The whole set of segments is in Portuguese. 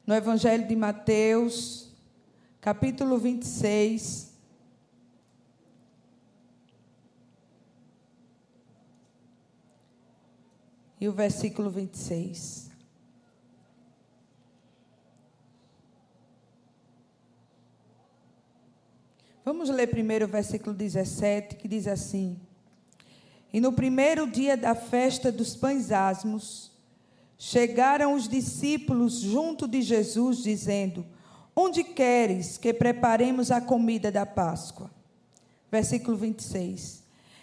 no Evangelho de Mateus, capítulo 26. E o versículo 26. Vamos ler primeiro o versículo 17, que diz assim: E no primeiro dia da festa dos pães asmos, chegaram os discípulos junto de Jesus, dizendo: Onde queres que preparemos a comida da Páscoa? Versículo 26.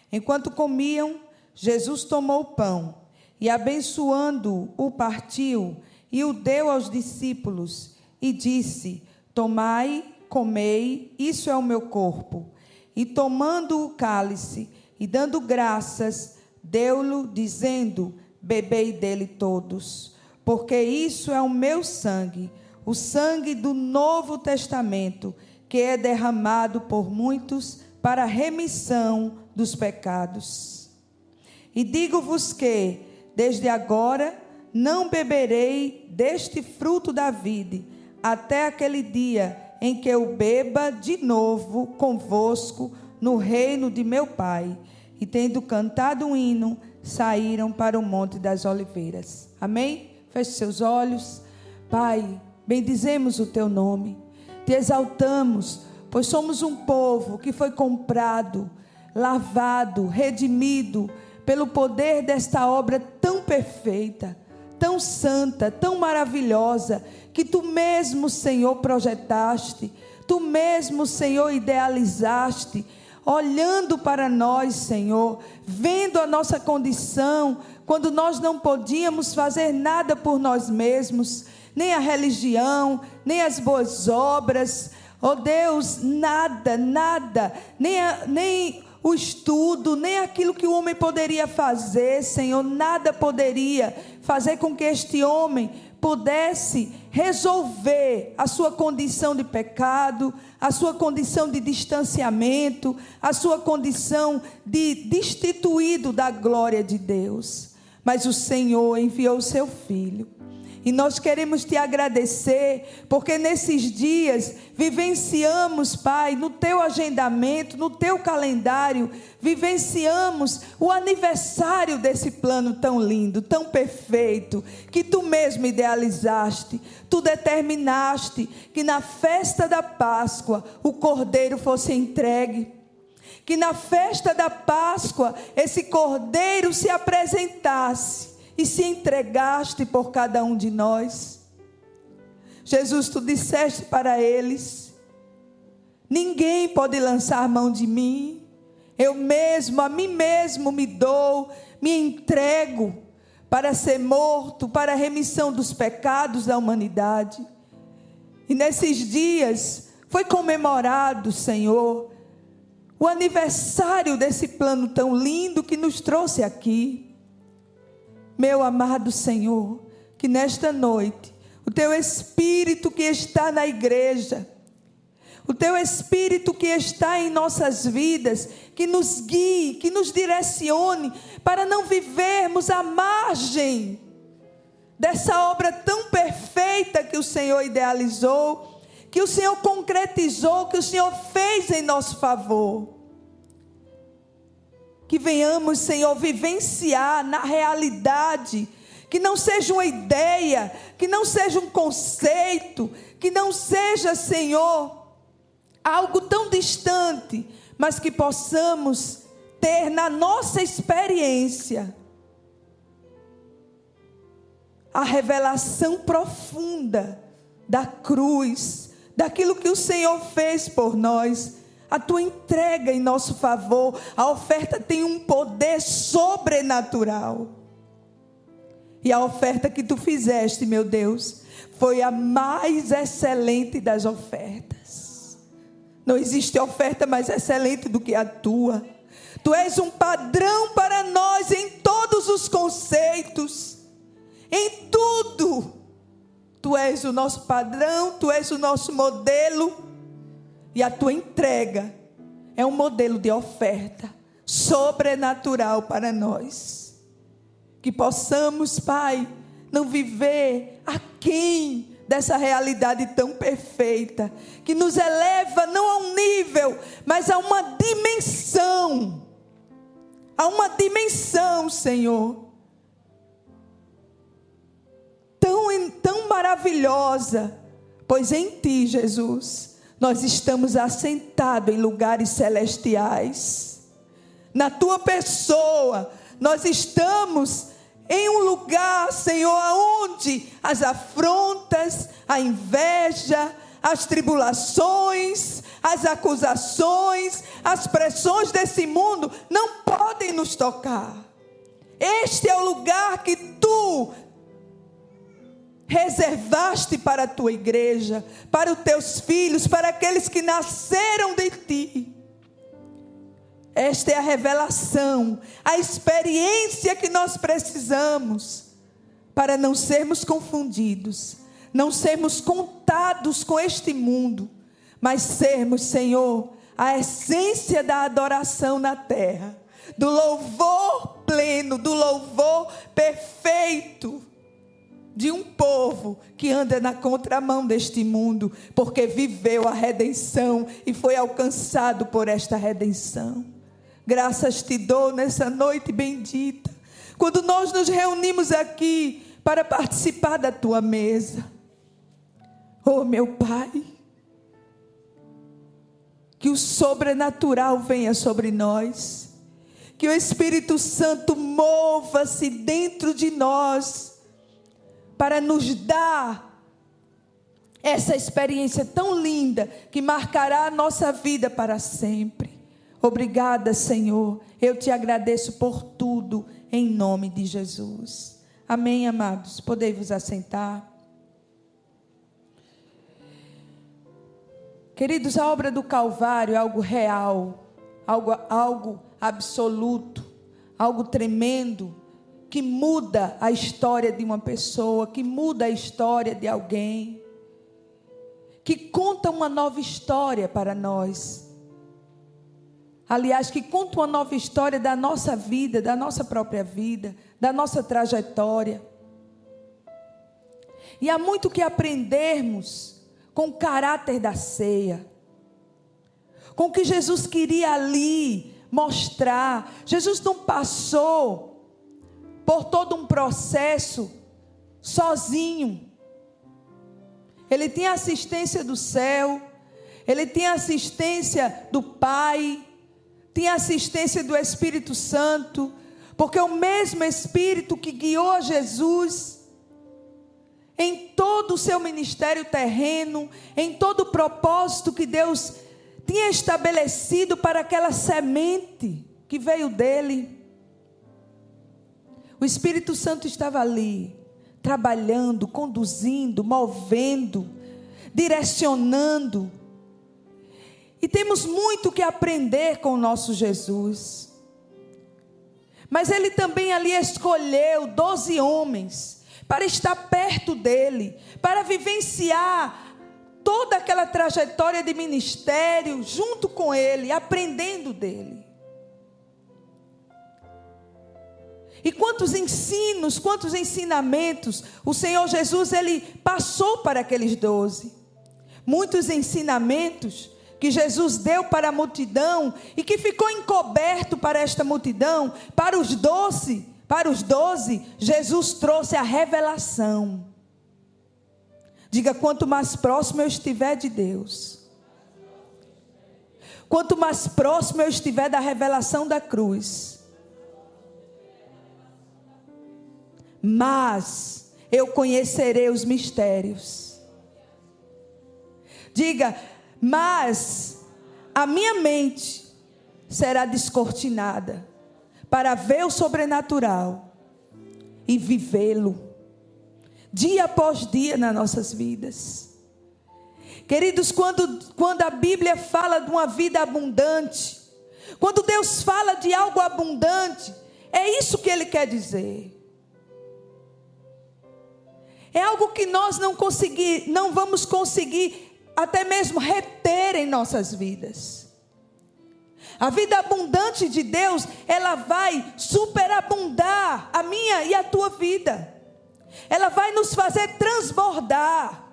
Enquanto comiam, Jesus tomou o pão e, abençoando-o, o partiu e o deu aos discípulos e disse: Tomai, comei, isso é o meu corpo. E tomando o cálice e dando graças, deu-lhe, dizendo: Bebei dele todos, porque isso é o meu sangue, o sangue do Novo Testamento, que é derramado por muitos para a remissão dos pecados. E digo-vos que, desde agora, não beberei deste fruto da vide, até aquele dia em que eu beba de novo convosco no reino de meu Pai. E tendo cantado um hino, saíram para o Monte das Oliveiras. Amém? Feche seus olhos. Pai, bendizemos o teu nome, te exaltamos, pois somos um povo que foi comprado, lavado, redimido pelo poder desta obra tão perfeita, tão santa, tão maravilhosa, que tu mesmo, Senhor, projetaste, tu mesmo, Senhor, idealizaste, olhando para nós, Senhor, vendo a nossa condição, quando nós não podíamos fazer nada por nós mesmos, nem a religião, nem as boas obras, ó Deus, nada, nem o estudo, nem aquilo que o homem poderia fazer, Senhor, nada poderia fazer com que este homem pudesse resolver a sua condição de pecado, a sua condição de distanciamento, a sua condição de destituído da glória de Deus. Mas o Senhor enviou o seu Filho. E nós queremos te agradecer, porque nesses dias vivenciamos, Pai, no teu agendamento, no teu calendário, vivenciamos o aniversário desse plano tão lindo, tão perfeito, que tu mesmo idealizaste. Tu determinaste que na festa da Páscoa o Cordeiro fosse entregue, que na festa da Páscoa esse Cordeiro se apresentasse e se entregaste por cada um de nós. Jesus, tu disseste para eles: ninguém pode lançar mão de mim, eu mesmo, a mim mesmo me dou, me entrego para ser morto, para a remissão dos pecados da humanidade. E nesses dias foi comemorado, Senhor, o aniversário desse plano tão lindo que nos trouxe aqui. Meu amado Senhor, que nesta noite, o teu Espírito que está na igreja, o teu Espírito que está em nossas vidas, que nos guie, que nos direcione, para não vivermos à margem dessa obra tão perfeita que o Senhor idealizou, que o Senhor concretizou, que o Senhor fez em nosso favor. Que venhamos, Senhor, vivenciar na realidade, que não seja uma ideia, que não seja um conceito, que não seja, Senhor, algo tão distante, mas que possamos ter na nossa experiência a revelação profunda da cruz, daquilo que o Senhor fez por nós. A tua entrega em nosso favor, a oferta tem um poder sobrenatural. E a oferta que tu fizeste, meu Deus, foi a mais excelente das ofertas. Não existe oferta mais excelente do que a tua. Tu és um padrão para nós em todos os conceitos, em tudo. Tu és o nosso padrão, tu és o nosso modelo. E a tua entrega é um modelo de oferta sobrenatural para nós. Que possamos, Pai, não viver aquém dessa realidade tão perfeita, que nos eleva não a um nível, mas a uma dimensão. A uma dimensão, Senhor, tão maravilhosa, pois em Ti, Jesus, nós estamos assentados em lugares celestiais. Na Tua pessoa, nós estamos em um lugar, Senhor, onde as afrontas, a inveja, as tribulações, as acusações, as pressões desse mundo não podem nos tocar. Este é o lugar que Tu reservaste para a Tua igreja, para os Teus filhos, para aqueles que nasceram de Ti. Esta é a revelação, a experiência que nós precisamos para não sermos confundidos, não sermos contados com este mundo, mas sermos, Senhor, a essência da adoração na terra, do louvor pleno, do louvor perfeito de um povo que anda na contramão deste mundo, porque viveu a redenção e foi alcançado por esta redenção. Graças Te dou nessa noite bendita, quando nós nos reunimos aqui para participar da Tua mesa. Oh, meu Pai, que o sobrenatural venha sobre nós, que o Espírito Santo mova-se dentro de nós, para nos dar essa experiência tão linda, que marcará a nossa vida para sempre. Obrigada, Senhor, eu Te agradeço por tudo, em nome de Jesus. Amém, amados, podei vos assentar. Queridos, a obra do Calvário é algo real, algo absoluto, algo tremendo, que muda a história de uma pessoa, que muda a história de alguém, que conta uma nova história para nós. Aliás, que conta uma nova história da nossa vida, da nossa própria vida, da nossa trajetória. E há muito que aprendermos com o caráter da ceia, com o que Jesus queria ali mostrar. Jesus não passou por todo um processo sozinho. Ele tinha assistência do céu, ele tinha assistência do Pai, tinha assistência do Espírito Santo, porque o mesmo Espírito que guiou Jesus em todo o seu ministério terreno, em todo o propósito que Deus tinha estabelecido para aquela semente que veio dele. O Espírito Santo estava ali, trabalhando, conduzindo, movendo, direcionando. E temos muito que aprender com o nosso Jesus. Mas ele também ali escolheu 12 homens para estar perto dele, para vivenciar toda aquela trajetória de ministério junto com ele, aprendendo dele. E quantos ensinos, quantos ensinamentos o Senhor Jesus ele passou para aqueles 12. Muitos ensinamentos que Jesus deu para a multidão e que ficou encoberto para esta multidão. Para os 12, Jesus trouxe a revelação. Diga: quanto mais próximo eu estiver de Deus, quanto mais próximo eu estiver da revelação da cruz, mas eu conhecerei os mistérios. Diga: mas a minha mente será descortinada para ver o sobrenatural e vivê-lo dia após dia nas nossas vidas. Queridos, quando a Bíblia fala de uma vida abundante, quando Deus fala de algo abundante, é isso que Ele quer dizer. É algo que nós não vamos conseguir até mesmo reter em nossas vidas. A vida abundante de Deus, ela vai superabundar a minha e a tua vida. Ela vai nos fazer transbordar.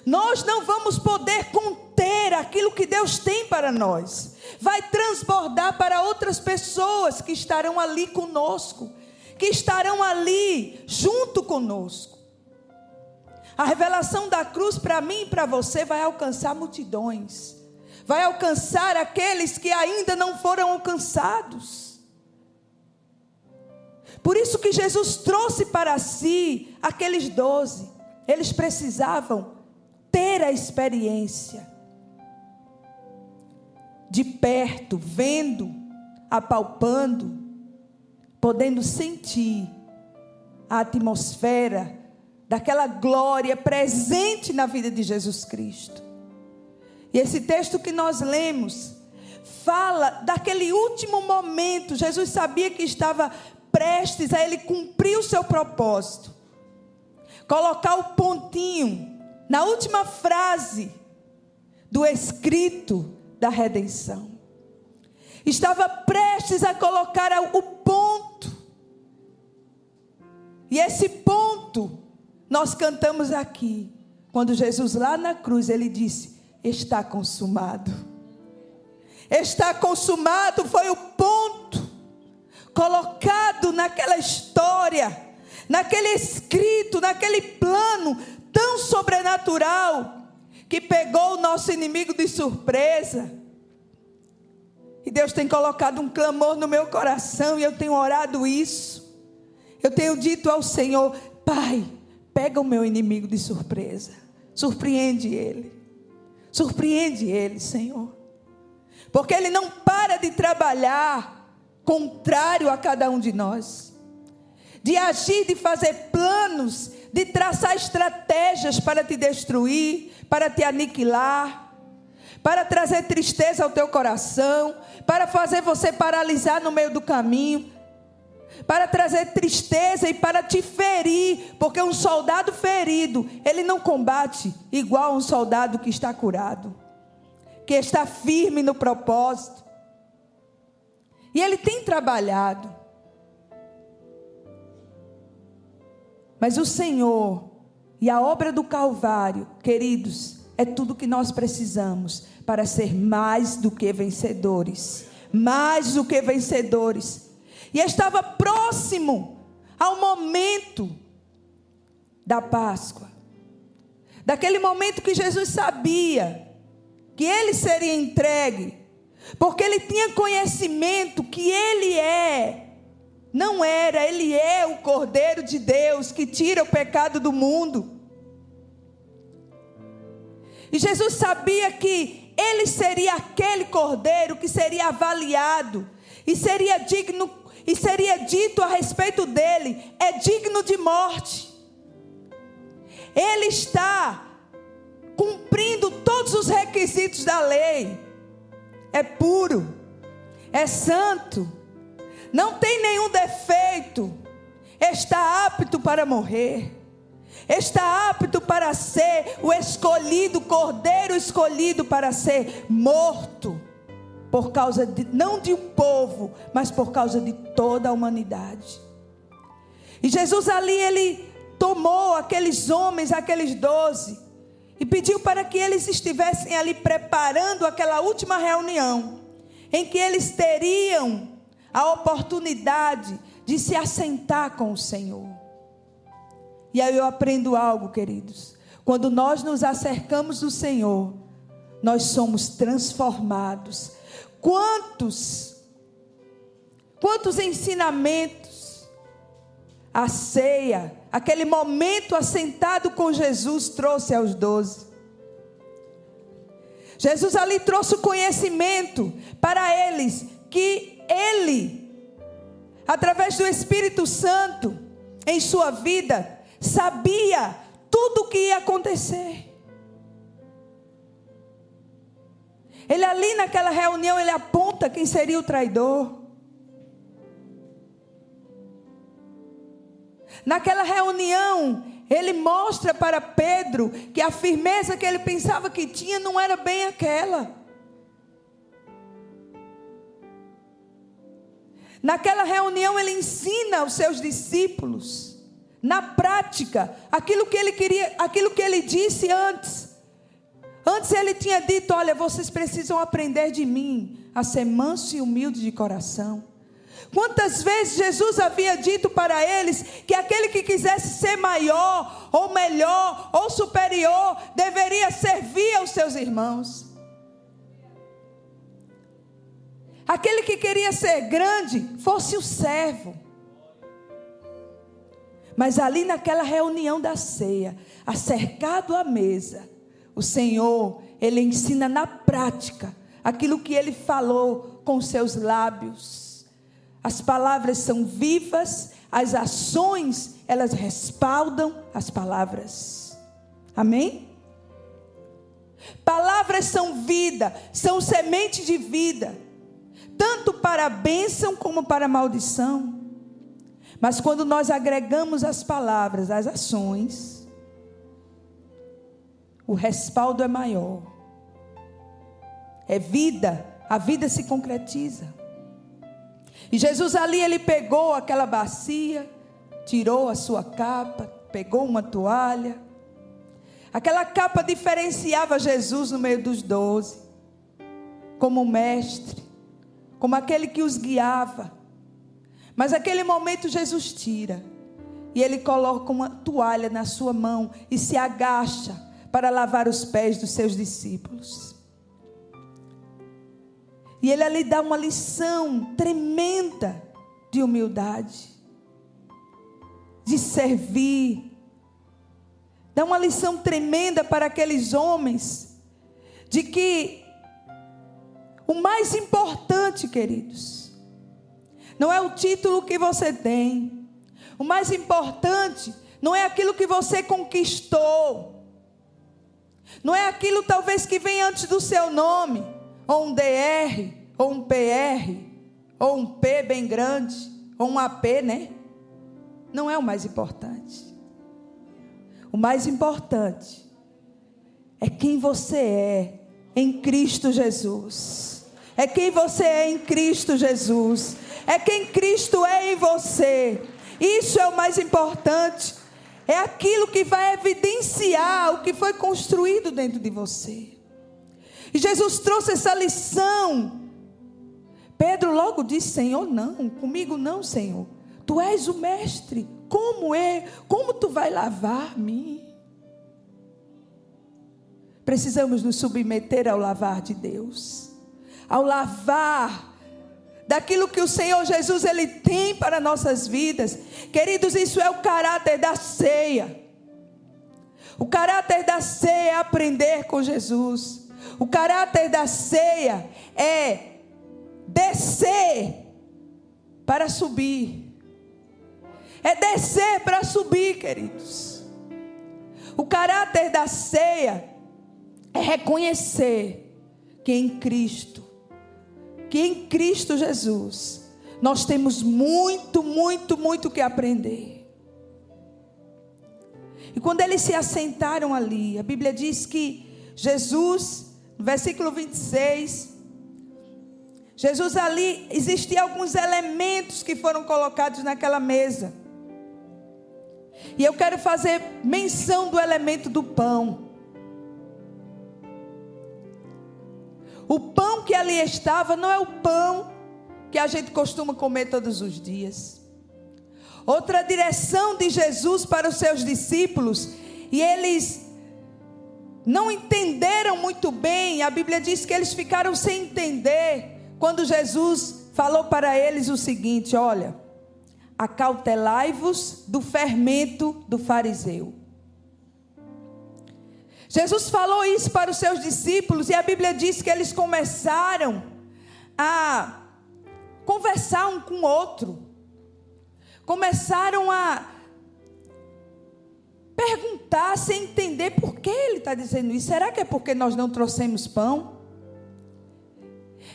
Nós não vamos poder conter aquilo que Deus tem para nós. Vai transbordar para outras pessoas que estarão ali conosco, que estarão ali junto conosco. A revelação da cruz para mim e para você vai alcançar multidões. Vai alcançar aqueles que ainda não foram alcançados. Por isso que Jesus trouxe para si aqueles 12. Eles precisavam ter a experiência de perto, vendo, apalpando, podendo sentir a atmosfera daquela glória presente na vida de Jesus Cristo. E esse texto que nós lemos fala daquele último momento. Jesus sabia que estava prestes a ele cumprir o seu propósito, colocar o pontinho na última frase do escrito da redenção. Estava prestes a colocar o ponto. E esse ponto nós cantamos aqui, quando Jesus lá na cruz, ele disse: está consumado. Está consumado foi o ponto colocado naquela história, naquele escrito, naquele plano tão sobrenatural, que pegou o nosso inimigo de surpresa. E Deus tem colocado um clamor no meu coração, e eu tenho orado isso. Eu tenho dito ao Senhor: Pai, pega o meu inimigo de surpresa, surpreende ele, Senhor, porque ele não para de trabalhar contrário a cada um de nós, de agir, de fazer planos, de traçar estratégias para te destruir, para te aniquilar, para trazer tristeza ao teu coração, para fazer você paralisar no meio do caminho, para trazer tristeza e para te ferir, porque um soldado ferido, ele não combate igual a um soldado que está curado, que está firme no propósito. E ele tem trabalhado. Mas o Senhor e a obra do Calvário, queridos, é tudo que nós precisamos para ser mais do que vencedores. Mais do que vencedores. E estava próximo ao momento da Páscoa. Daquele momento que Jesus sabia que ele seria entregue. Porque ele tinha conhecimento que ele ele é o Cordeiro de Deus que tira o pecado do mundo. E Jesus sabia que ele seria aquele Cordeiro que seria avaliado e seria digno, e seria dito a respeito dele: é digno de morte. Ele está cumprindo todos os requisitos da lei. É puro, é santo, não tem nenhum defeito, está apto para morrer, está apto para ser o escolhido, Cordeiro escolhido para ser morto, por causa não de um povo, mas por causa de toda a humanidade. E Jesus ali, ele tomou aqueles homens, aqueles 12, e pediu para que eles estivessem ali preparando aquela última reunião, em que eles teriam a oportunidade de se assentar com o Senhor. E aí eu aprendo algo, queridos. Quando nós nos acercamos do Senhor, nós somos transformados. Quantos ensinamentos a ceia, aquele momento assentado com Jesus, trouxe aos 12. Jesus ali trouxe o conhecimento para eles, que ele, através do Espírito Santo, em sua vida, sabia tudo o que ia acontecer. Ele ali naquela reunião, ele aponta quem seria o traidor. Naquela reunião, ele mostra para Pedro que a firmeza que ele pensava que tinha não era bem aquela. Naquela reunião, ele ensina aos seus discípulos na prática, aquilo que ele queria, aquilo que ele disse antes. Antes ele tinha dito: olha, vocês precisam aprender de mim, a ser manso e humilde de coração. Quantas vezes Jesus havia dito para eles que aquele que quisesse ser maior, ou melhor, ou superior, deveria servir aos seus irmãos. Aquele que queria ser grande, fosse o servo. Mas ali naquela reunião da ceia, acercado à mesa, o Senhor, Ele ensina na prática aquilo que Ele falou com os seus lábios. As palavras são vivas, as ações, elas respaldam as palavras. Amém? Palavras são vida, são semente de vida, tanto para a bênção como para a maldição. Mas quando nós agregamos as palavras às ações, o respaldo é maior. É vida, a vida se concretiza. E Jesus ali, ele pegou aquela bacia, tirou a sua capa, pegou uma toalha. Aquela capa diferenciava Jesus no meio dos 12, como mestre, como aquele que os guiava. Mas naquele momento Jesus tira, e ele coloca uma toalha na sua mão e se agacha para lavar os pés dos seus discípulos. E ele ali dá uma lição tremenda de humildade, de servir. Dá uma lição tremenda para aqueles homens, de que o mais importante, queridos, não é o título que você tem. O mais importante não é aquilo que você conquistou. Não é aquilo talvez que vem antes do seu nome. Ou um DR, ou um PR, ou um P bem grande, ou um AP, né? Não é o mais importante. O mais importante é quem você é em Cristo Jesus. É quem você é em Cristo Jesus. É quem Cristo é em você. Isso é o mais importante. É aquilo que vai evidenciar o que foi construído dentro de você. E Jesus trouxe essa lição. Pedro logo disse: Senhor, não, comigo não, Senhor. Tu és o mestre. Como tu vai lavar-me? Precisamos nos submeter ao lavar de Deus. Ao lavar daquilo que o Senhor Jesus, Ele tem para nossas vidas. Queridos, isso é o caráter da ceia. O caráter da ceia é aprender com Jesus. O caráter da ceia é descer para subir. É descer para subir, queridos. O caráter da ceia é reconhecer que em Cristo Jesus, nós temos muito, muito, muito que aprender. E quando eles se assentaram ali, a Bíblia diz que Jesus, no versículo 26, Jesus ali, existiam alguns elementos que foram colocados naquela mesa. E eu quero fazer menção do elemento do pão. O pão que ali estava não é o pão que a gente costuma comer todos os dias. Outra direção de Jesus para os seus discípulos, e eles não entenderam muito bem. A Bíblia diz que eles ficaram sem entender quando Jesus falou para eles o seguinte: olha, acautelai-vos do fermento do fariseu. Jesus falou isso para os seus discípulos, e a Bíblia diz que eles começaram a conversar um com o outro. Começaram a perguntar, sem entender por que ele está dizendo isso. Será que é porque nós não trouxemos pão?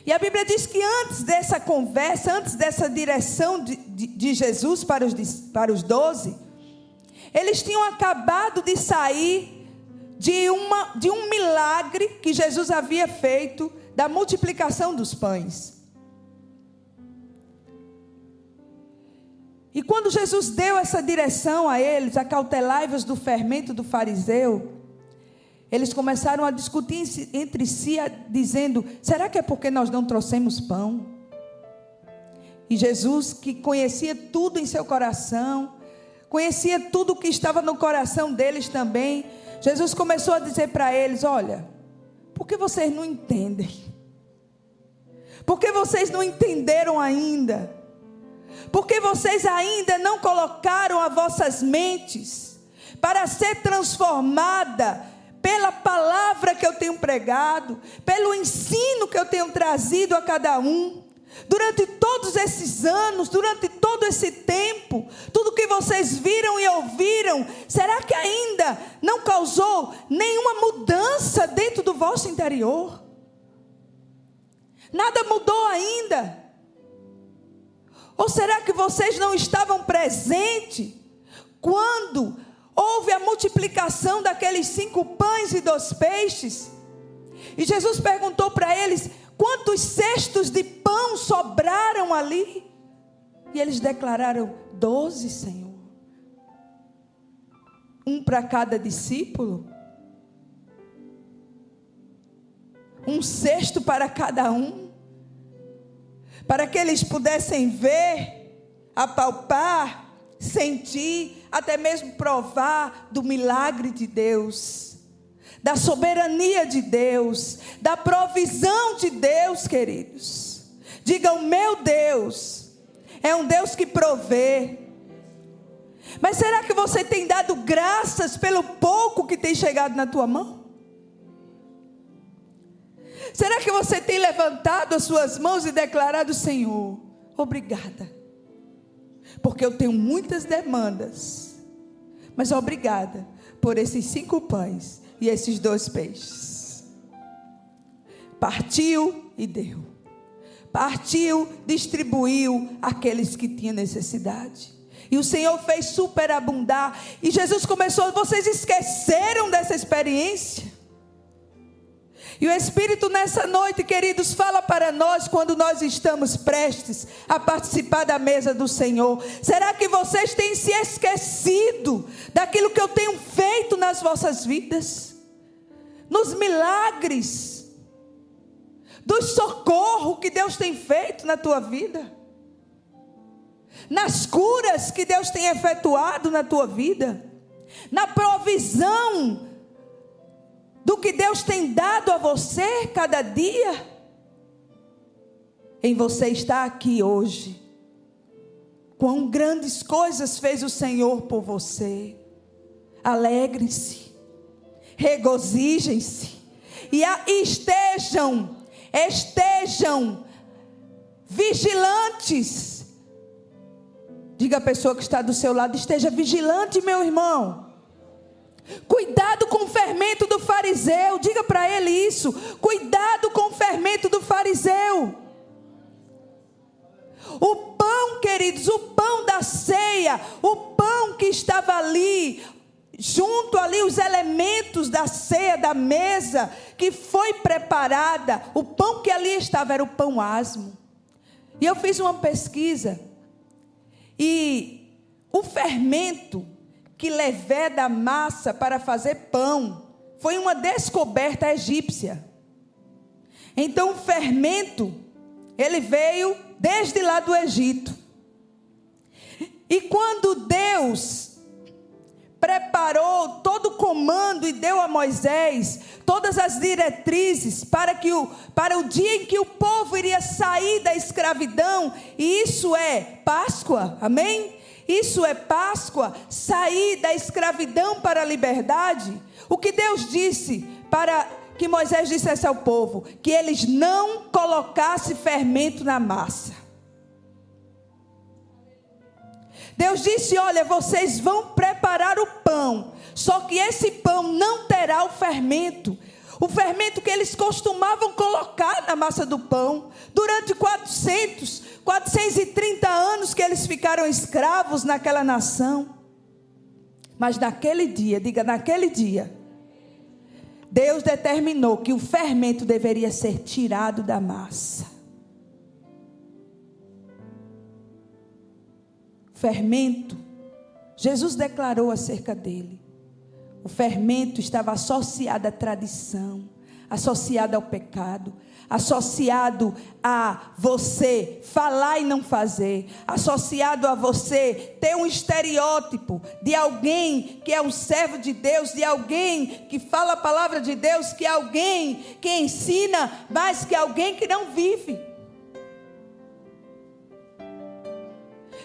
E a Bíblia diz que antes dessa conversa, antes dessa direção de Jesus para os 12, eles tinham acabado de sair de um milagre que Jesus havia feito, da multiplicação dos pães. E quando Jesus deu essa direção a eles, acautelai-vos do fermento do fariseu, eles começaram a discutir entre si, dizendo: será que é porque nós não trouxemos pão? E Jesus, que conhecia tudo em seu coração, conhecia tudo o que estava no coração deles também, Jesus começou a dizer para eles: olha, por que vocês não entendem? Por que vocês não entenderam ainda? Porque vocês ainda não colocaram as vossas mentes para ser transformada pela palavra que eu tenho pregado, pelo ensino que eu tenho trazido a cada um. Durante todos esses anos, durante todo esse tempo, tudo que vocês viram e ouviram, será que ainda não causou nenhuma mudança dentro do vosso interior? Nada mudou ainda? Ou será que vocês não estavam presentes quando houve a multiplicação daqueles 5 pães e 2 peixes? E Jesus perguntou para eles: quantos cestos de pão sobraram ali? E eles declararam: 12, Senhor. Um para cada discípulo. Um cesto para cada um. Para que eles pudessem ver, apalpar, sentir, até mesmo provar do milagre de Deus, da soberania de Deus, da provisão de Deus, queridos. Diga: o meu Deus é um Deus que provê. Mas será que você tem dado graças pelo pouco que tem chegado na tua mão? Será que você tem levantado as suas mãos e declarado: Senhor, obrigada, porque eu tenho muitas demandas, mas obrigada por esses 5 pães e esses 2 peixes. Partiu e deu. Partiu, distribuiu àqueles que tinham necessidade. E o Senhor fez superabundar. E Jesus começou: vocês esqueceram dessa experiência? E o Espírito nessa noite, queridos, fala para nós quando nós estamos prestes a participar da mesa do Senhor. Será que vocês têm se esquecido daquilo que eu tenho feito nas vossas vidas? Nos milagres, do socorro que Deus tem feito na tua vida? Nas curas que Deus tem efetuado na tua vida? Na provisão do que Deus tem dado a você cada dia? Em você está aqui hoje. Quão grandes coisas fez o Senhor por você. Alegrem-se, regozijem-se e estejam vigilantes. Diga à pessoa que está do seu lado: esteja vigilante, meu irmão. Cuidado com o fermento do fariseu. Diga para ele isso. Cuidado com o fermento do fariseu. O pão, queridos, o pão da ceia, o pão que estava ali, junto ali os elementos da ceia, da mesa que foi preparada, o pão que ali estava era o pão asmo. E eu fiz uma pesquisa, e o fermento que leveda a massa para fazer pão foi uma descoberta egípcia. Então o fermento, ele veio desde lá do Egito. E quando Deus preparou todo o comando e deu a Moisés todas as diretrizes para o dia em que o povo iria sair da escravidão, e isso é Páscoa, amém? Isso é Páscoa, sair da escravidão para a liberdade. O que Deus disse para que Moisés dissesse ao povo? Que eles não colocassem fermento na massa. Deus disse: olha, vocês vão preparar o pão, só que esse pão não terá o fermento que eles costumavam colocar na massa do pão. Durante 430 anos que eles ficaram escravos naquela nação. Mas naquele dia, diga, naquele dia, Deus determinou que o fermento deveria ser tirado da massa. fermento, Jesus declarou acerca dele. O fermento estava associado à tradição, associado ao pecado, associado a você falar e não fazer, associado a você ter um estereótipo de alguém que é um servo de Deus, de alguém que fala a palavra de Deus, que é alguém que ensina, mas que é alguém que não vive.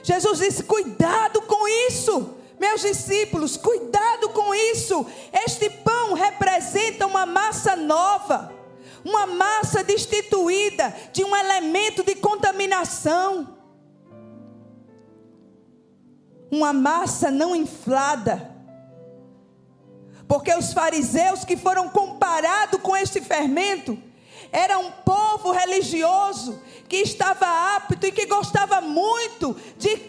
Jesus disse: cuidado com isso, meus discípulos, cuidado com isso. Este pão representa uma massa nova, uma massa destituída de um elemento de contaminação, uma massa não inflada, porque os fariseus que foram comparados com este fermento, era um povo religioso, que estava apto e que gostava muito de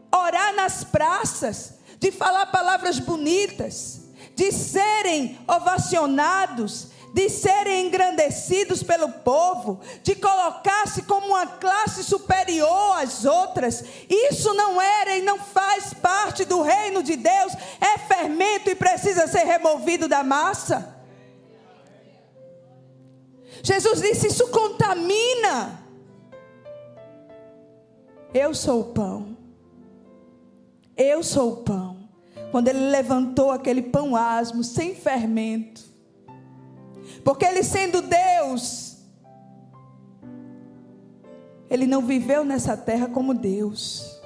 orar nas praças, de falar palavras bonitas, de serem ovacionados, de serem engrandecidos pelo povo, de colocar-se como uma classe superior às outras. Isso não era e não faz parte do reino de Deus. É fermento e precisa ser removido da massa. Jesus disse: isso contamina. Eu sou o pão. Eu sou o pão. Quando ele levantou aquele pão asmo, sem fermento, porque ele, sendo Deus, ele não viveu nessa terra como Deus.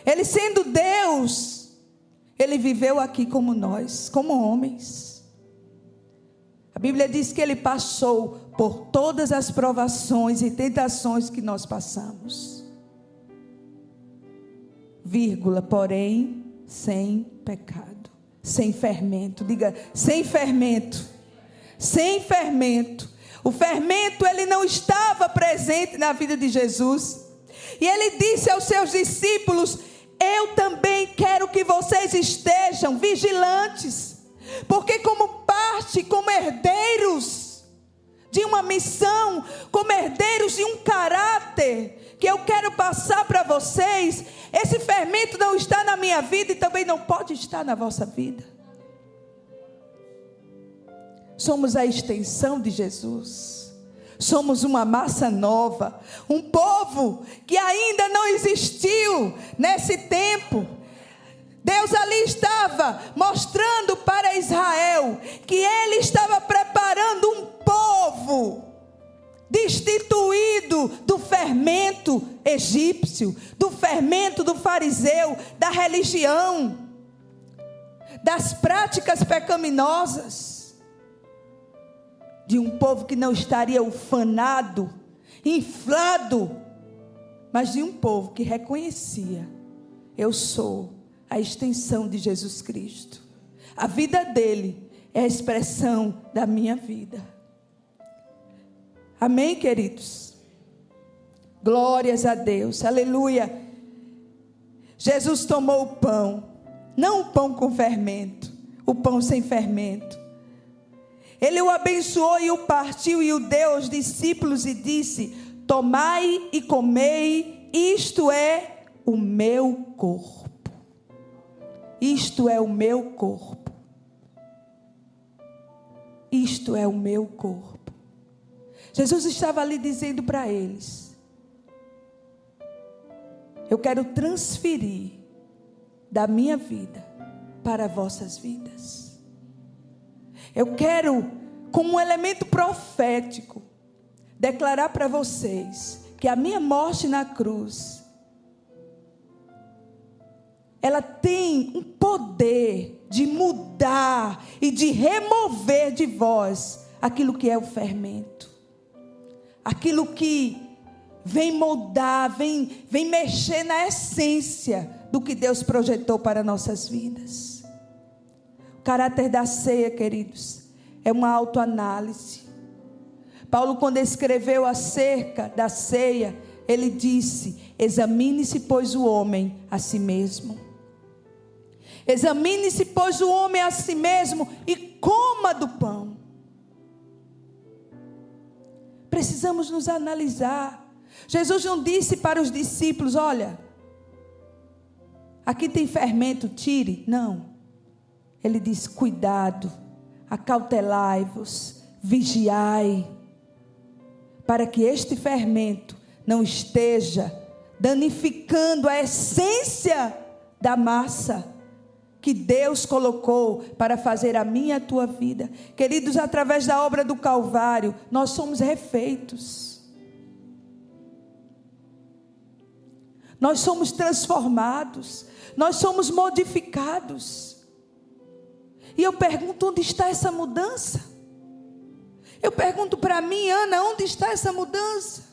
Ele, sendo Deus, ele viveu aqui como nós, como homens. A Bíblia diz que ele passou por todas as provações e tentações que nós passamos. Vírgula, porém, sem pecado, sem fermento. Diga, sem fermento. Sem fermento. O fermento, ele não estava presente na vida de Jesus. E ele disse aos seus discípulos: eu também quero que vocês estejam vigilantes, porque como parte, como herdeiros de uma missão, como herdeiros de um caráter que eu quero passar para vocês, esse fermento não está na minha vida e também não pode estar na vossa vida. Somos a extensão de Jesus. Somos uma massa nova, um povo que ainda não existiu nesse tempo. Deus ali estava mostrando para Israel que ele estava preparando um povo destituído do fermento egípcio, do fermento do fariseu, da religião, das práticas pecaminosas, de um povo que não estaria ufanado, inflado, mas de um povo que reconhecia: eu sou a extensão de Jesus Cristo. A vida dele é a expressão da minha vida. Amém, queridos? Glórias a Deus, aleluia. Jesus tomou o pão, não o pão com fermento, o pão sem fermento. Ele o abençoou e o partiu e o deu aos discípulos e disse: tomai e comei, isto é o meu corpo. Isto é o meu corpo. Isto é o meu corpo. Jesus estava ali dizendo para eles: eu quero transferir da minha vida para vossas vidas. Eu quero, como um elemento profético, declarar para vocês que a minha morte na cruz, ela tem um poder de mudar e de remover de vós aquilo que é o fermento, aquilo que vem moldar, vem mexer na essência do que Deus projetou para nossas vidas. O caráter da ceia, queridos, é uma autoanálise. Paulo, quando escreveu acerca da ceia, ele disse: examine-se, pois, o homem a si mesmo. Examine-se, pois, o homem a si mesmo e coma do pão. Precisamos nos analisar. Jesus não disse para os discípulos: olha, aqui tem fermento, tire. Não. Ele diz: cuidado, acautelai-vos, vigiai, para que este fermento não esteja danificando a essência da massa que Deus colocou para fazer a minha e a tua vida. Queridos, através da obra do Calvário, nós somos refeitos. Nós somos transformados. Nós somos modificados. E eu pergunto, onde está essa mudança? Eu pergunto para mim, Ana, onde está essa mudança?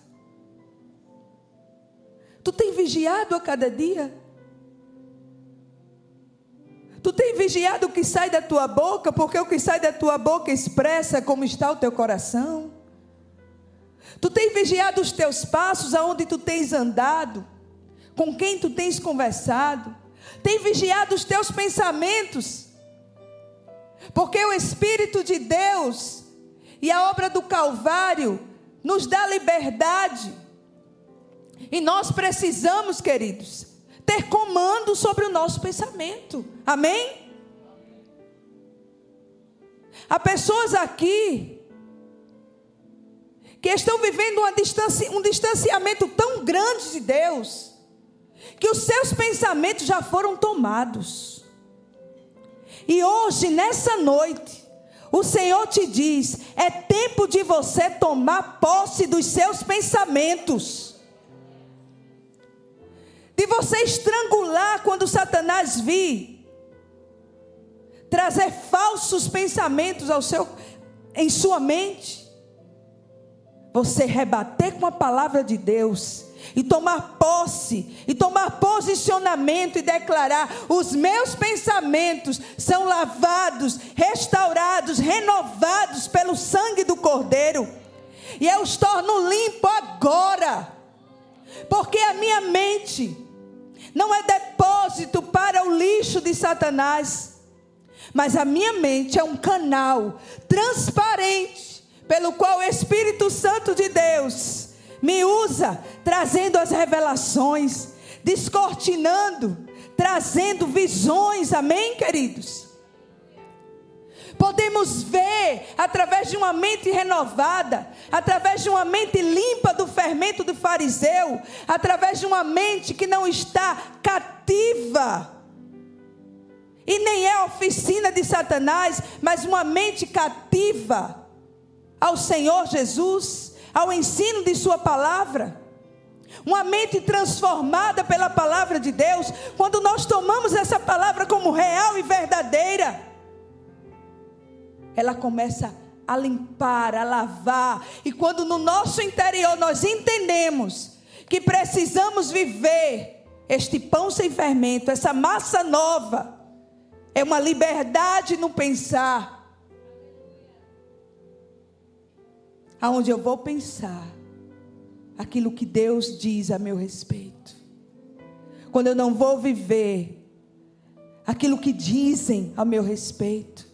Tu tem vigiado a cada dia? Tu tem vigiado o que sai da tua boca, porque o que sai da tua boca expressa como está o teu coração. Tu tem vigiado os teus passos, aonde tu tens andado, com quem tu tens conversado. Tem vigiado os teus pensamentos, porque o Espírito de Deus e a obra do Calvário nos dá liberdade. E nós precisamos, queridos, ter comando sobre o nosso pensamento. Amém? Há pessoas aqui que estão vivendo um distanciamento tão grande de Deus, que os seus pensamentos já foram tomados. E hoje, nessa noite, o Senhor te diz: é tempo de você tomar posse dos seus pensamentos. De você estrangular quando Satanás vir trazer falsos pensamentos em sua mente. Você rebater com a palavra de Deus e tomar posse, e tomar posicionamento e declarar: os meus pensamentos são lavados, restaurados, renovados pelo sangue do Cordeiro, e eu os torno limpo agora, porque a minha mente não é depósito para o lixo de Satanás, mas a minha mente é um canal transparente, pelo qual o Espírito Santo de Deus me usa, trazendo as revelações, descortinando, trazendo visões. Amém, queridos? Podemos ver através de uma mente renovada, através de uma mente limpa do fermento do fariseu, através de uma mente que não está cativa, e nem é oficina de Satanás, mas uma mente cativa ao Senhor Jesus, ao ensino de sua palavra. Uma mente transformada pela palavra de Deus. Quando nós tomamos essa palavra como real e verdadeira, ela começa a limpar, a lavar. E quando no nosso interior nós entendemos que precisamos viver este pão sem fermento, essa massa nova, é uma liberdade no pensar. Aonde eu vou pensar aquilo que Deus diz a meu respeito. Quando eu não vou viver aquilo que dizem a meu respeito.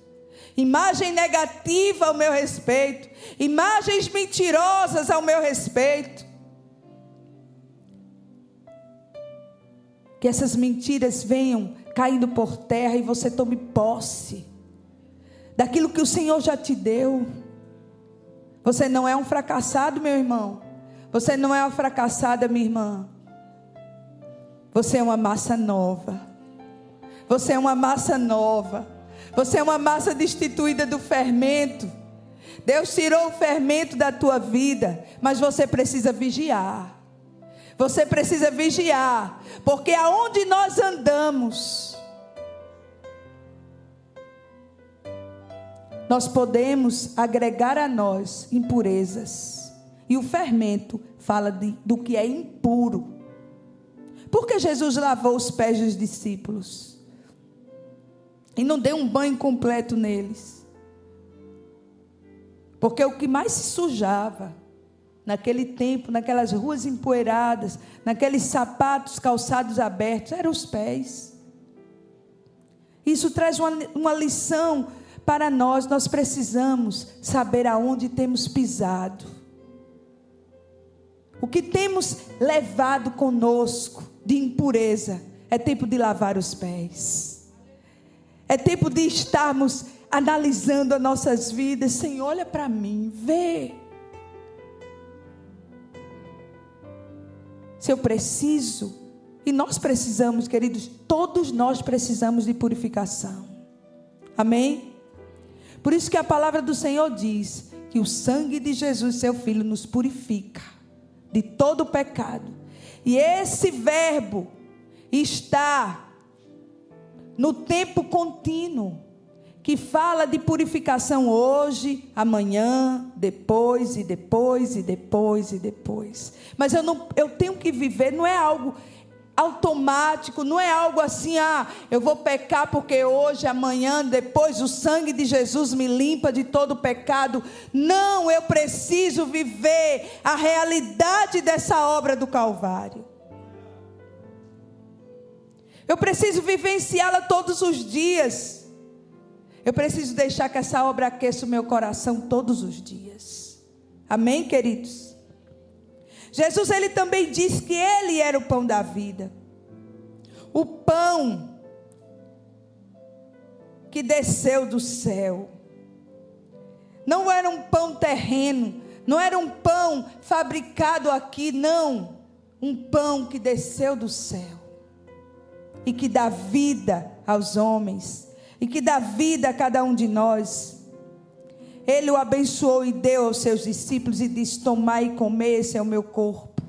Imagem negativa ao meu respeito, imagens mentirosas ao meu respeito. Que essas mentiras venham caindo por terra e você tome posse daquilo que o Senhor já te deu. Você não é um fracassado, meu irmão. Você não é uma fracassada, minha irmã. Você é uma massa nova. Você é uma massa nova. Você é uma massa destituída do fermento. Deus tirou o fermento da tua vida, mas você precisa vigiar. Você precisa vigiar, porque aonde nós andamos, nós podemos agregar a nós impurezas. E o fermento fala do que é impuro. Por que Jesus lavou os pés dos discípulos e não deu um banho completo neles? Porque o que mais se sujava naquele tempo, naquelas ruas empoeiradas, naqueles sapatos, calçados abertos, eram os pés. Isso traz uma lição para nós. Nós precisamos saber aonde temos pisado, o que temos levado conosco de impureza. É tempo de lavar os pés. É tempo de estarmos analisando as nossas vidas. Senhor, olha para mim, vê. Se eu preciso, e nós precisamos, queridos, todos nós precisamos de purificação. Amém? Por isso que a palavra do Senhor diz que o sangue de Jesus, seu Filho, nos purifica de todo o pecado. E esse verbo está no tempo contínuo, que fala de purificação hoje, amanhã, depois e depois e depois e depois. Mas eu tenho que viver, não é algo automático, não é algo assim, eu vou pecar porque hoje, amanhã, depois o sangue de Jesus me limpa de todo o pecado. Não, eu preciso viver a realidade dessa obra do Calvário. Eu preciso vivenciá-la todos os dias. Eu preciso deixar que essa obra aqueça o meu coração todos os dias. Amém, queridos? Jesus, ele também disse que ele era o pão da vida. O pão que desceu do céu. Não era um pão terreno, não era um pão fabricado aqui, não. Um pão que desceu do céu. E que dá vida aos homens. E que dá vida a cada um de nós. Ele o abençoou e deu aos seus discípulos e disse: tomai e comei, esse é o meu corpo.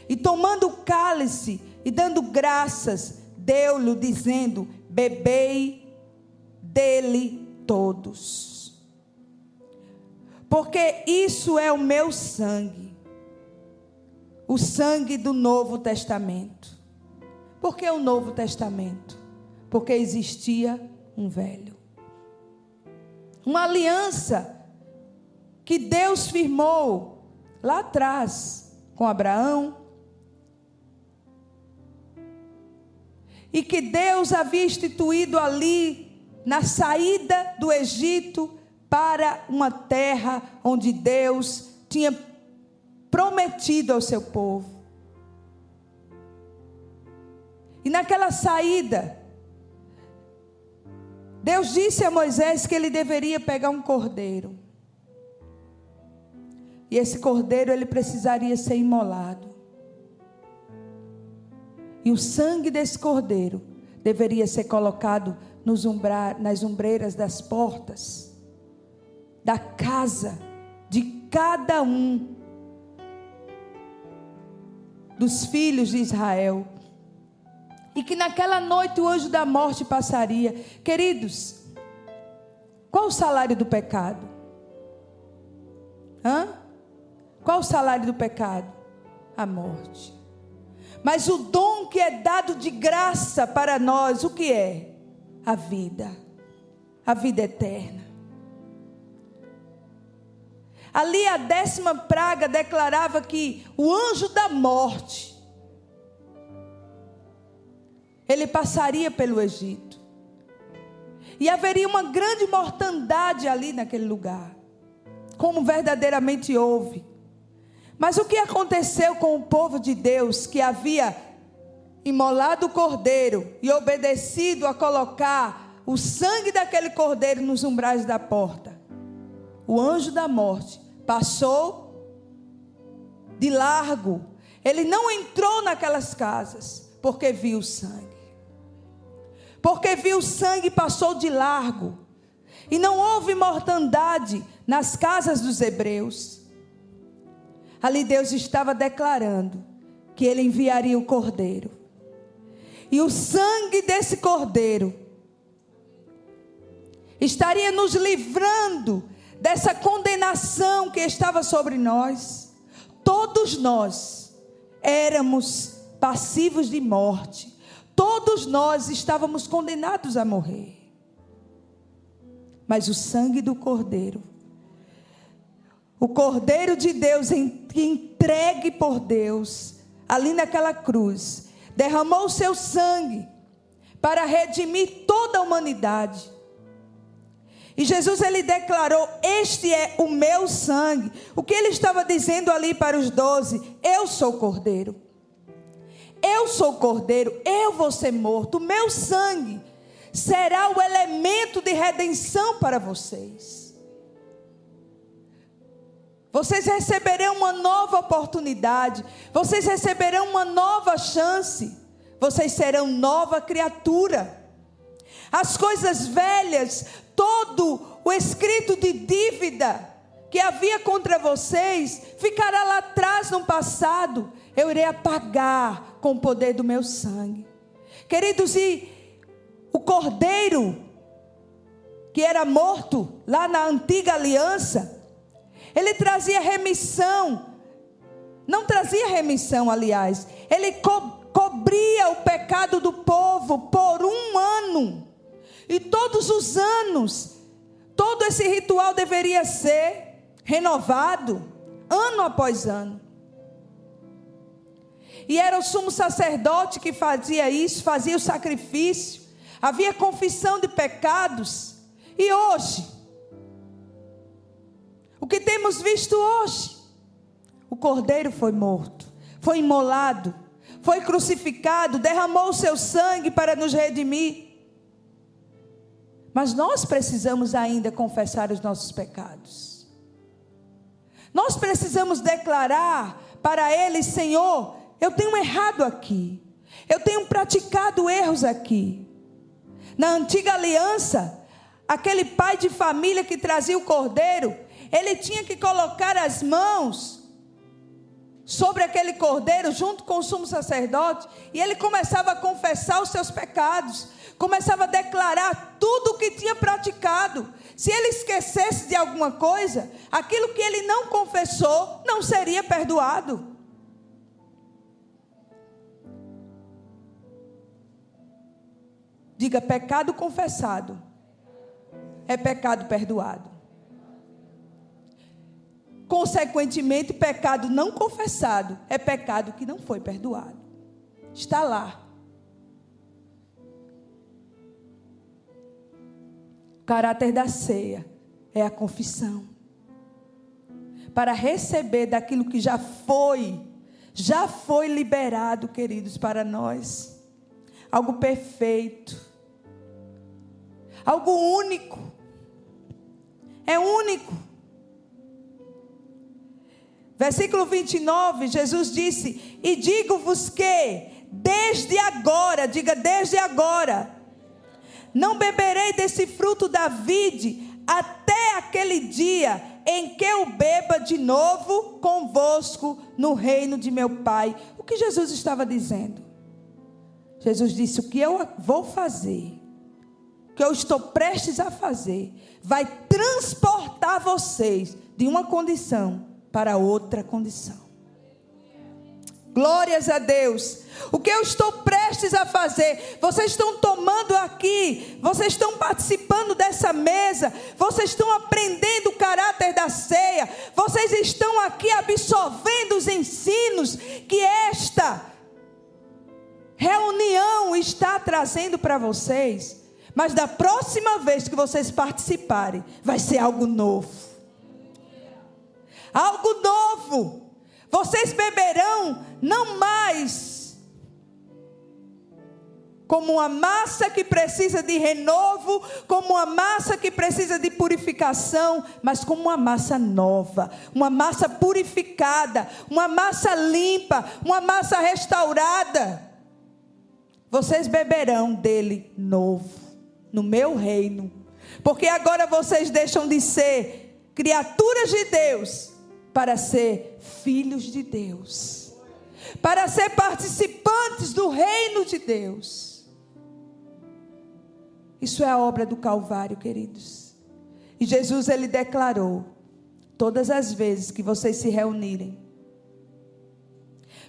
E tomando o cálice e dando graças, deu-lhe dizendo: bebei dele todos. Porque isso é o meu sangue. O sangue do Novo Testamento. Por que o Novo Testamento? Porque existia um velho. Uma aliança que Deus firmou lá atrás com Abraão. E que Deus havia instituído ali na saída do Egito para uma terra onde Deus tinha prometido ao seu povo. E naquela saída, Deus disse a Moisés que ele deveria pegar um cordeiro. E esse cordeiro, ele precisaria ser imolado. E o sangue desse cordeiro deveria ser colocado nas ombreiras das portas da casa de cada um dos filhos de Israel. E que naquela noite o anjo da morte passaria. Queridos, qual o salário do pecado? Qual o salário do pecado? A morte. Mas o dom que é dado de graça para nós, o que é? A vida. A vida eterna. Ali a 10ª praga declarava que o anjo da morte, ele passaria pelo Egito. E haveria uma grande mortandade ali naquele lugar. Como verdadeiramente houve. Mas o que aconteceu com o povo de Deus que havia imolado o cordeiro e obedecido a colocar o sangue daquele cordeiro nos umbrais da porta? O anjo da morte passou de largo. Ele não entrou naquelas casas porque viu o sangue. Porque viu o sangue, passou de largo. E não houve mortandade nas casas dos hebreus. Ali Deus estava declarando que ele enviaria o cordeiro. E o sangue desse cordeiro estaria nos livrando dessa condenação que estava sobre nós. Todos nós éramos passivos de morte. Todos nós estávamos condenados a morrer. Mas o sangue do cordeiro, o cordeiro de Deus entregue por Deus, ali naquela cruz, derramou o seu sangue para redimir toda a humanidade. E Jesus, ele declarou: este é o meu sangue. O que ele estava dizendo ali para os 12? Eu sou o cordeiro. eu sou o cordeiro, eu vou ser morto, o meu sangue será o elemento de redenção para vocês. Vocês receberão uma nova oportunidade, vocês receberão uma nova chance, vocês serão nova criatura. As coisas velhas, todo o escrito de dívida que havia contra vocês, ficará lá atrás no passado. Eu irei apagar com o poder do meu sangue. Queridos, e o cordeiro que era morto lá na antiga aliança, ele trazia remissão. Não trazia remissão, aliás. Ele cobria o pecado do povo por 1 ano. E todos os anos, todo esse ritual deveria ser renovado, ano após ano. E era o sumo sacerdote que fazia isso, fazia o sacrifício. Havia confissão de pecados. E hoje, o que temos visto hoje? O cordeiro foi morto, foi imolado, foi crucificado, derramou o seu sangue para nos redimir. Mas nós precisamos ainda confessar os nossos pecados. Nós precisamos declarar para Ele: Senhor, eu tenho errado aqui. Eu tenho praticado erros aqui. Na antiga aliança, aquele pai de família que trazia o cordeiro, ele tinha que colocar as mãos sobre aquele cordeiro junto com o sumo sacerdote, e ele começava a confessar os seus pecados, começava a declarar tudo o que tinha praticado. Se ele esquecesse de alguma coisa, aquilo que ele não confessou não seria perdoado. Diga: pecado confessado é pecado perdoado. Consequentemente, pecado não confessado é pecado que não foi perdoado. Está lá. O caráter da ceia é a confissão. Para receber daquilo que já foi liberado, queridos, para nós. Algo perfeito. Algo único. É único. Versículo 29, Jesus disse: e digo-vos que, desde agora, diga desde agora, não beberei desse fruto da vide, até aquele dia em que eu beba de novo convosco no reino de meu Pai. O que Jesus estava dizendo? Jesus disse: o que eu vou fazer, o que eu estou prestes a fazer, vai transportar vocês de uma condição para outra condição. Glórias a Deus. O que eu estou prestes a fazer, vocês estão tomando aqui, vocês estão participando dessa mesa, vocês estão aprendendo o caráter da ceia, vocês estão aqui absorvendo os ensinos que esta reunião está trazendo para vocês. Mas da próxima vez que vocês participarem, vai ser algo novo. Algo novo. Vocês beberão não mais como uma massa que precisa de renovo, como uma massa que precisa de purificação, mas como uma massa nova, uma massa purificada, uma massa limpa, uma massa restaurada. Vocês beberão dele novo, no meu reino, porque agora vocês deixam de ser criaturas de Deus para ser filhos de Deus, para ser participantes do reino de Deus. Isso é a obra do Calvário, queridos. E Jesus, ele declarou: todas as vezes que vocês se reunirem,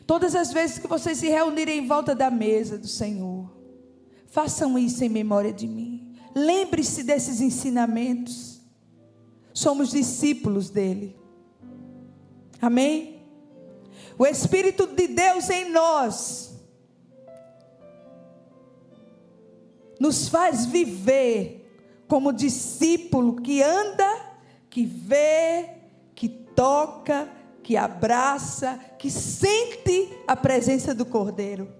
todas as vezes que vocês se reunirem em volta da mesa do Senhor, façam isso em memória de mim. Lembre-se desses ensinamentos. Somos discípulos dele. Amém? O Espírito de Deus em nós nos faz viver como discípulo que anda, que vê, que toca, que abraça, que sente a presença do Cordeiro.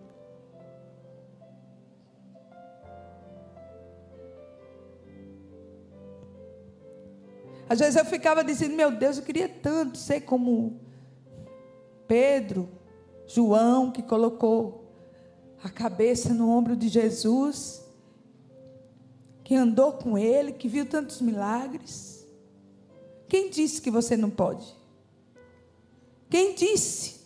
Às vezes eu ficava dizendo, meu Deus, eu queria tanto ser como Pedro, João, que colocou a cabeça no ombro de Jesus, que andou com ele, que viu tantos milagres. Quem disse que você não pode? Quem disse?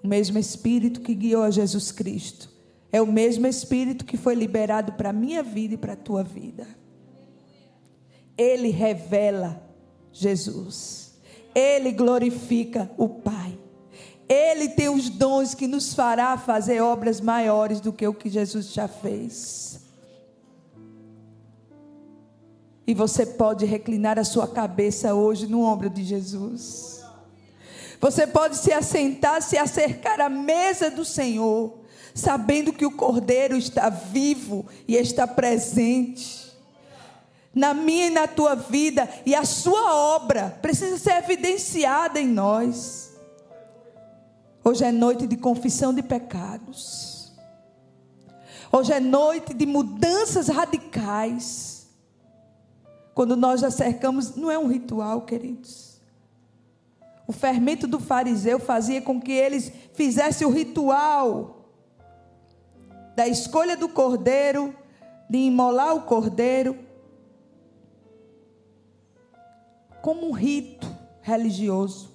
O mesmo Espírito que guiou a Jesus Cristo é o mesmo Espírito que foi liberado para a minha vida e para a tua vida. Ele revela Jesus. Ele glorifica o Pai. Ele tem os dons que nos fará fazer obras maiores do que o que Jesus já fez. E você pode reclinar a sua cabeça hoje no ombro de Jesus. Você pode se assentar, se acercar à mesa do Senhor, sabendo que o Cordeiro está vivo e está presente na minha e na tua vida, e a sua obra precisa ser evidenciada em nós. Hoje é noite de confissão de pecados. Hoje é noite de mudanças radicais. Quando nós acercamos, não é um ritual, queridos. O fermento do fariseu fazia com que eles fizessem o ritual da escolha do cordeiro, de imolar o cordeiro, como um rito religioso.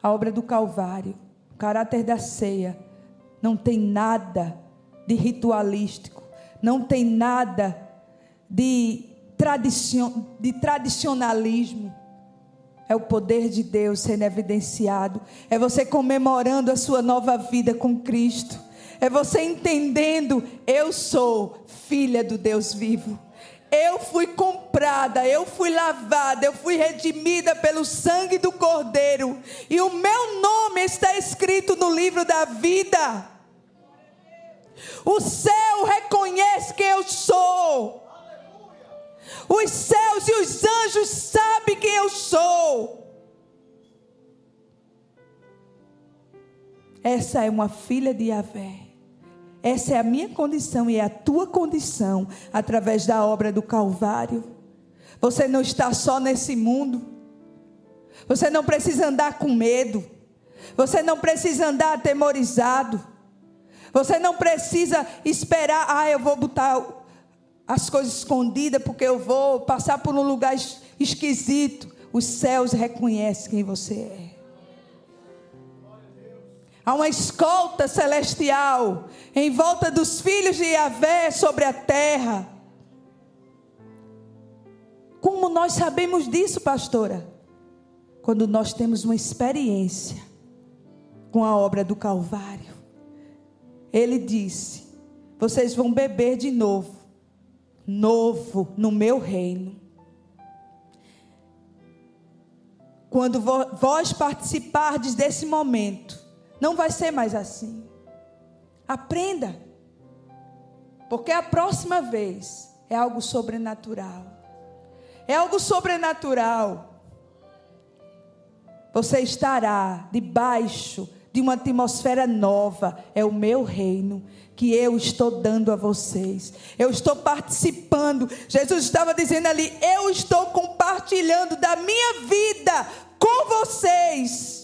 A obra do Calvário, o caráter da ceia, não tem nada de ritualístico, não tem nada de tradicionalismo. É o poder de Deus sendo evidenciado. É você comemorando a sua nova vida com Cristo. É você entendendo, eu sou filha do Deus vivo. Eu fui comprada, eu fui lavada, eu fui redimida pelo sangue do Cordeiro. E o meu nome está escrito no livro da vida. O céu reconhece quem eu sou. Os céus e os anjos sabem quem eu sou. Essa é uma filha de Yahvé. Essa é a minha condição e é a tua condição através da obra do Calvário. Você não está só nesse mundo. Você não precisa andar com medo. Você não precisa andar atemorizado. Você não precisa esperar, eu vou botar as coisas escondidas porque eu vou passar por um lugar esquisito. Os céus reconhecem quem você é. Há uma escolta celestial em volta dos filhos de Yahvé sobre a terra. Como nós sabemos disso, pastora? Quando nós temos uma experiência com a obra do Calvário. Ele disse, vocês vão beber de novo no meu reino. Quando vós participardes desse momento, não vai ser mais assim. Aprenda. Porque a próxima vez é algo sobrenatural. É algo sobrenatural. Você estará debaixo de uma atmosfera nova. É o meu reino que eu estou dando a vocês. Eu estou participando. Jesus estava dizendo ali, eu estou compartilhando da minha vida com vocês.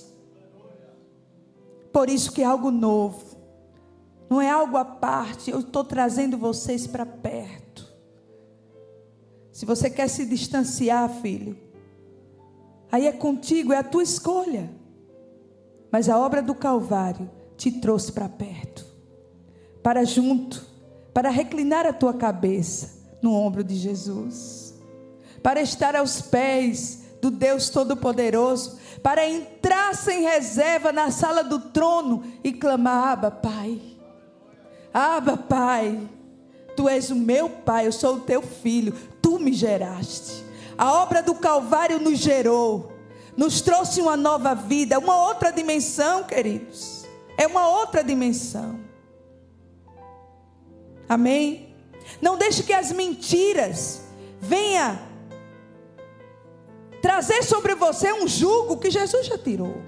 Por isso que é algo novo. Não é algo à parte. Eu estou trazendo vocês para perto. Se você quer se distanciar, filho, aí é contigo, é a tua escolha. Mas a obra do Calvário te trouxe para perto. Para junto. Para reclinar a tua cabeça no ombro de Jesus. Para estar aos pés do Deus Todo-Poderoso. Para entrar sem reserva na sala do trono e clamar, Abba, Pai. Abba, Pai. Tu és o meu Pai, eu sou o teu filho. Tu me geraste. A obra do Calvário nos gerou. Nos trouxe uma nova vida, uma outra dimensão, queridos. É uma outra dimensão. Amém? Não deixe que as mentiras venham trazer sobre você um jugo que Jesus já tirou.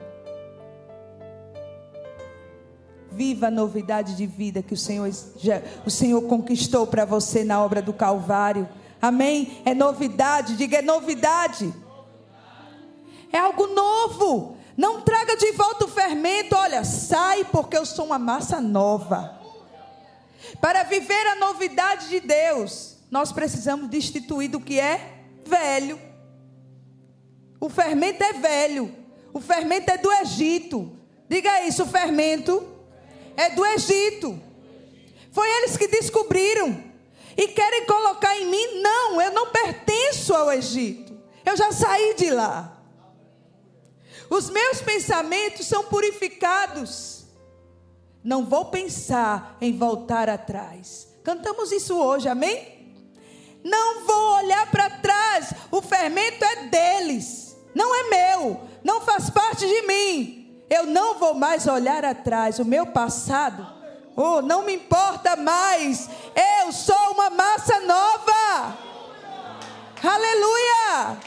Viva a novidade de vida que o Senhor conquistou para você na obra do Calvário. Amém? É novidade, diga, é novidade. É algo novo. Não traga de volta o fermento. Olha, sai porque eu sou uma massa nova. Para viver a novidade de Deus, nós precisamos destituir do que é velho. O fermento é velho. O fermento é do Egito. Diga isso, o fermento é do Egito. Foi eles que descobriram. E querem colocar em mim. Não, eu não pertenço ao Egito. Eu já saí de lá. Os meus pensamentos são purificados. Não vou pensar em voltar atrás. Cantamos isso hoje, amém? Não vou olhar para trás. O fermento é deles. Não é meu. Não faz parte de mim. Eu não vou mais olhar atrás. O meu passado, não me importa mais. Eu sou uma massa nova. Aleluia.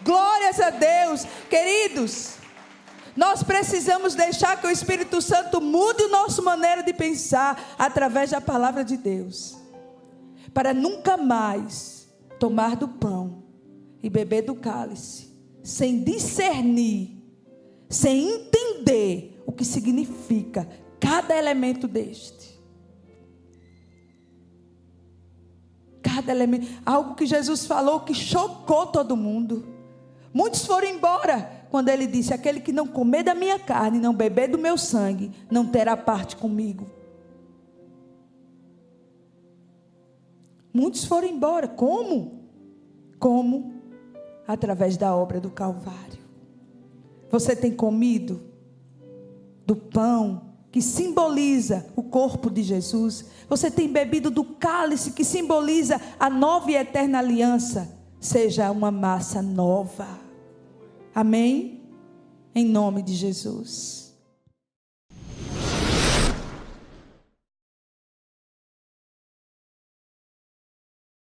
Glórias a Deus. Queridos, nós precisamos deixar que o Espírito Santo mude a nossa maneira de pensar através da palavra de Deus, para nunca mais tomar do pão e beber do cálice sem discernir, sem entender o que significa cada elemento deste. Cada elemento, algo que Jesus falou que chocou todo mundo. Muitos foram embora quando ele disse: aquele que não comer da minha carne, não beber do meu sangue, não terá parte comigo. Muitos foram embora. Como? Como? Através da obra do Calvário. Você tem comido do pão que simboliza o corpo de Jesus? Você tem bebido do cálice que simboliza a nova e eterna aliança? Seja uma massa nova. Amém? Em nome de Jesus.